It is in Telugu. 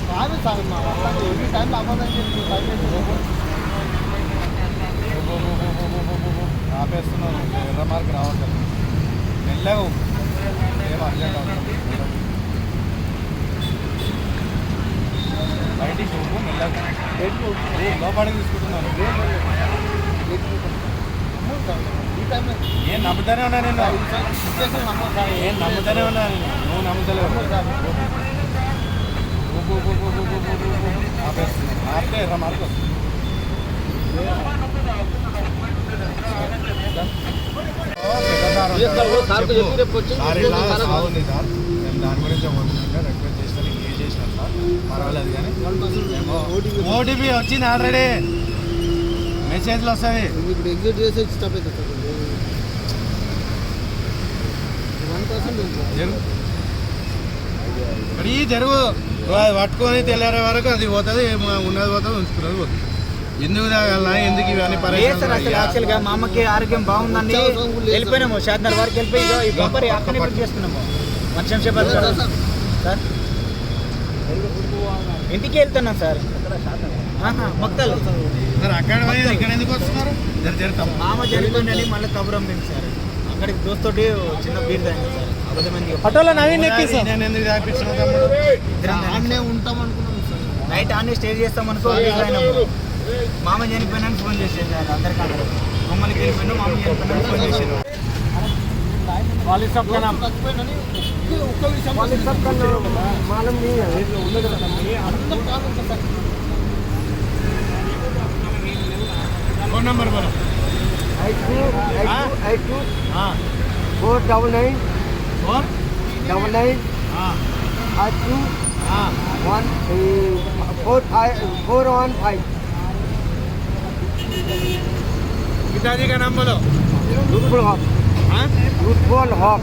కాదు సార్ మా వాళ్ళకి ఎవ్రీ టైం అవ్వదని చెప్పి ఆపేస్తున్నాను ఎర్ర మార్క్ రావట్లేదు మెల్లగా ఏం అర్జెంట్ అవసరం బయటికి చూపు మెల్లగా లోపలికి తీసుకుంటున్నాను నేను నమ్ముతానే ఉన్నా నేను నమ్ముతానే ఉన్నా నువ్వు నమ్ముతలేవు ఆపితే ఎర్ర మార్క్ వస్తుంది సాగుంది సార్ మేము దాని గురించి పోతుంటే రిక్వెస్ట్ చేస్తాను ఏ చేసినాం సార్ పర్వాలేదు కానీ ఓటీపీ వచ్చింది ఆల్రెడీ మెసేజ్లు వస్తుంది ఇప్పుడు ఎగ్జిట్ చేసి స్టాప్ అవుతుంది జరుగు పట్టుకొని తెల్లారే వరకు అది పోతుంది ఉన్నది పోతుంది ఉంచుకున్నది పోతుంది ఎందుకు తాగాలన్నా ఎందుకు ఇవన్నీ యాక్చువల్గా మా అమ్మకి ఆరోగ్యం బాగుందని వెళ్ళిపోయినాము షాద్నగర్ వరకు వెళ్ళిపోయి ఈ కొబ్బరి అక్కడనే బుక్ చేసుకున్నాము వర్షం చెప్పారు సార్ ఇంటికి వెళ్తున్నాం సార్ మొక్కలు సార్ అక్కడ ఇక్కడ ఎందుకు వస్తున్నారు మామ చనిపోయిందని మళ్ళీ కబురం పోయింది సార్ అక్కడికి దోస్తోటి చిన్న బీర్ తాగింది సార్ అబద్ధమంది ఆటోలో నవీన్ నేను ఎందుకు తాపించిన ఉంటాం అనుకున్నాం సార్ నైట్ ఆన్నే స్టే చేస్తాం అనుకో మామ చనిపోయినా ఫోన్ చేసేది అందరికీ మమ్మల్ని వెళ్ళిపోయినా మామ చనిపోయినా ఫోన్ చేసేది फोन नंबर बोलो 82 हाँ 499 499 हाँ 82 हाँ 415 पिताजी का नाम बोलो लुत्फुल हक हाँ लुत्फुल हक